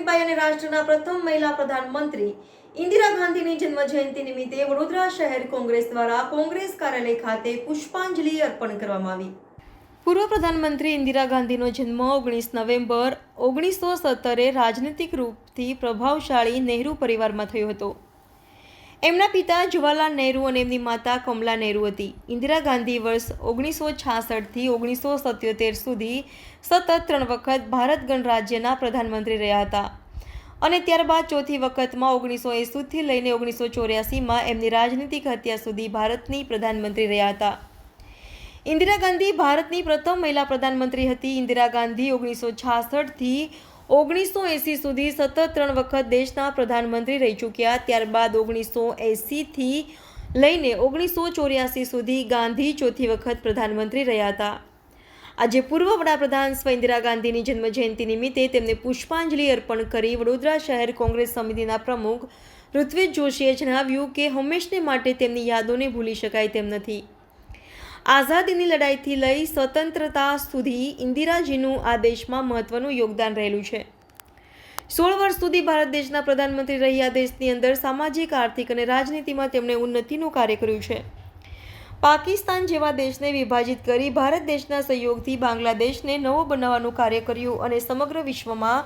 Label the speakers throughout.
Speaker 1: લક્ષ્મીબાઈ અને રાષ્ટ્રના પ્રથમ મહિલા પ્રધાનમંત્રી ઇન્દિરા ગાંધીની જન્મ જયંતિ નિમિત્તે વડોદરા શહેર કોંગ્રેસ દ્વારા કોંગ્રેસ કાર્યાલય ખાતે પુષ્પાંજલિ અર્પણ કરવામાં આવી। પૂર્વ પ્રધાનમંત્રી ઇન્દિરા ગાંધીનો જન્મ 19 નવેમ્બર 1970 રાજનીતિક રૂપથી પ્રભાવશાળી નહેરુ પરિવારમાં થયો હતો। એમના પિતા જવાહરલાલ નહેરુ અને એમની માતા કમલા નહેરુ હતી। ઇન્દિરા ગાંધી વર્ષ 1966 થી 1977 સુધી સતત 3 વખત ભારત ગણરાજ્યના પ્રધાનમંત્રી રહ્યા હતા અને ત્યારબાદ ચોથી વખતમાં 1980 થી લઈને 1984માં એમની રાજનીતિક હત્યા સુધી ભારતની પ્રધાનમંત્રી રહ્યા હતા। ઇન્દિરા ગાંધી ભારતની પ્રથમ મહિલા પ્રધાનમંત્રી હતી। ઇન્દિરા ગાંધી 1966 થી 1980 સુધી સતત 3 વખત દેશના પ્રધાનમંત્રી રહી ચૂક્યા। ત્યારબાદ 1980 થી લઈને 1984 સુધી ગાંધી ચોથી વખત પ્રધાનમંત્રી રહ્યા હતા। આજે પૂર્વ વડાપ્રધાન સ્વ ઇન્દિરા ગાંધીની જન્મજયંતિ નિમિત્તે તેમને પુષ્પાંજલિ અર્પણ કરી વડોદરા શહેર કોંગ્રેસ સમિતિના પ્રમુખ ઋત્વિજ જોશીએ જણાવ્યું કે હંમેશને માટે તેમની યાદોને ભૂલી શકાય તેમ નથી। આઝાદીની લડાઈથી લઈ સ્વતંત્રતા સુધી ઇન્દિરાજીનું આ દેશમાં મહત્વનું યોગદાન રહેલું છે। 16 વર્ષ સુધી ભારત દેશના પ્રધાનમંત્રી રહી આ દેશની અંદર સામાજિક, આર્થિક અને રાજનીતિમાં તેમણે ઉન્નતિનું કાર્ય કર્યું છે। પાકિસ્તાન જેવા દેશને વિભાજિત કરી ભારત દેશના સહયોગથી બાંગ્લાદેશને નવો બનાવવાનું કાર્ય કર્યું અને સમગ્ર વિશ્વમાં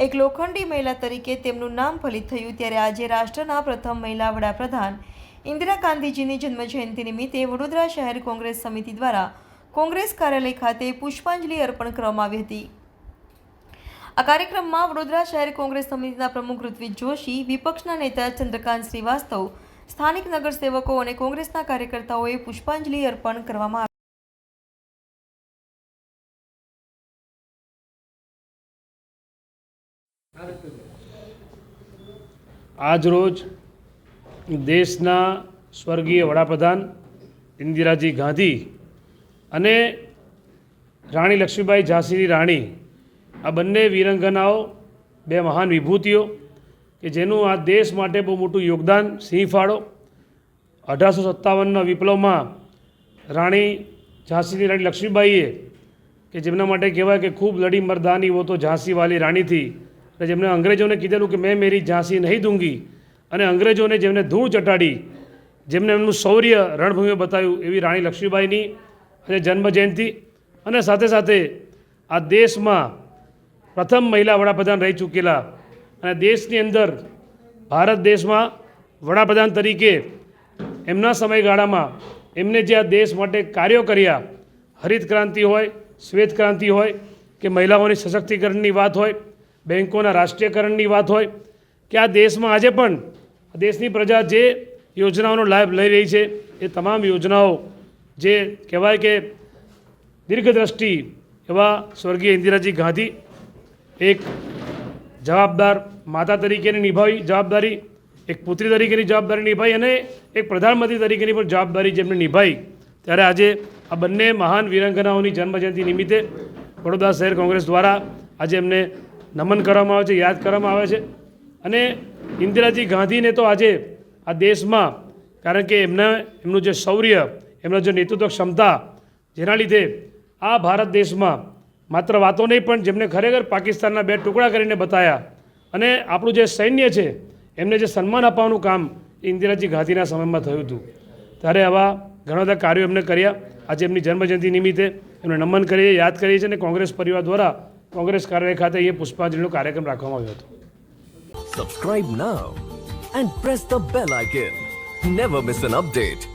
Speaker 1: એક લોખંડી મહિલા તરીકે તેમનું નામ ફલિત થયું। ત્યારે આજે રાષ્ટ્રના પ્રથમ મહિલા વડાપ્રધાન ઇન્દિરા ગાંધીજીની જન્મજયંતિ નિમિત્તે વડોદરા શહેર કોંગ્રેસ સમિતિ દ્વારા કોંગ્રેસ કાર્યાલય ખાતે પુષ્પાંજલિ અર્પણ કરવામાં આવી હતી। આ કાર્યક્રમમાં વડોદરા શહેર કોંગ્રેસ સમિતિના પ્રમુખ ઋત્વિજ જોશી, વિપક્ષના નેતા ચંદ્રકાંત શ્રીવાસ્તવ, સ્થાનિક નગરસેવકો અને કોંગ્રેસના કાર્યકર્તાઓએ પુષ્પાંજલિ અર્પણ કરવામાં
Speaker 2: આવી। આજ રોજ દેશના સ્વર્ગીય વડાપ્રધાન ઇન્દિરાજી ગાંધી અને રાણી લક્ષ્મીબાઈ ઝાંસીની રાણી, આ બંને વીરાંગનાઓ, બે મહાન વિભૂતિઓ કે જેનું આ દેશ માટે બહુ મોટું યોગદાન, સિંહ ફાળો 1857ના વિપ્લવમાં રાણી ઝાંસીની રાણી લક્ષ્મીબાઈએ કે જેમના માટે કહેવાય કે ખૂબ લડી મર્દાની વો તો ઝાંસી વાલી રાણી થી, અને જેમણે અંગ્રેજોને કીધેલું કે મેં મેરી ઝાંસી નહીં દૂંગી, અને અંગ્રેજોને જેમને ધૂળ ચટાડી, જેમને એમનું શૌર્ય રણભૂમિ બતાવ્યું, એવી રાણી લક્ષ્મીબાઈની આજે જન્મજયંતિ અને સાથે સાથે આ દેશમાં પ્રથમ મહિલા વડાપ્રધાન રહી ચૂકેલા અને દેશની અંદર ભારત દેશમાં વડાપ્રધાન તરીકે એમના સમયગાળામાં એમને જે આ દેશ માટે કાર્યો કર્યા, હરિત ક્રાંતિ હોય, શ્વેત ક્રાંતિ હોય કે મહિલાઓની સશક્તિકરણની વાત હોય, બેન્કોના રાષ્ટ્રીયકરણની વાત હોય કે આ દેશમાં આજે પણ દેશની પ્રજા જે યોજનાઓનો લાભ લઈ રહી છે એ તમામ યોજનાઓ જે કહેવાય કે દીર્ઘદ્રષ્ટિ એવા સ્વર્ગીય ઇન્દિરાજી ગાંધી એક જવાબદાર માતા તરીકેની નિભાવી જવાબદારી, એક પુત્રી તરીકેની જવાબદારી નિભાવી અને એક પ્રધાનમંત્રી તરીકેની પણ જવાબદારી જેમણે નિભાવી। ત્યારે આજે આ બંને મહાન વીરાંગનાઓની જન્મજયંતિ નિમિત્તે વડોદરા શહેર કોંગ્રેસ દ્વારા આજે એમને નમન કરવામાં આવે છે, યાદ કરવામાં આવે છે। અને ઇન્દિરાજી ગાંધીને તો આજે આ દેશમાં, કારણ કે એમનું જે શૌર્ય, એમનો જે નેતૃત્વ ક્ષમતા, જેના લીધે આ ભારત દેશમાં માત્ર વાતો નહીં પણ જેમને ખરેખર પાકિસ્તાનના 2 ટુકડા કરીને બતાવ્યા અને આપણું જે સૈન્ય છે એમને જે સન્માન આપવાનું કામ ઇન્દિરાજી ગાંધીના સમયમાં થયું હતું। ત્યારે આવા ઘણા બધા કાર્યો એમને કર્યા। આજે એમની જન્મજયંતિ નિમિત્તે એમને નમન કરીએ, યાદ કરીએ છીએ અને કોંગ્રેસ પરિવાર દ્વારા કોંગ્રેસ કાર્યાલય ખાતે અહીંયા પુષ્પાંજલિનો કાર્યક્રમ રાખવામાં આવ્યો હતો।
Speaker 3: Subscribe now and press the bell icon. Never miss an update.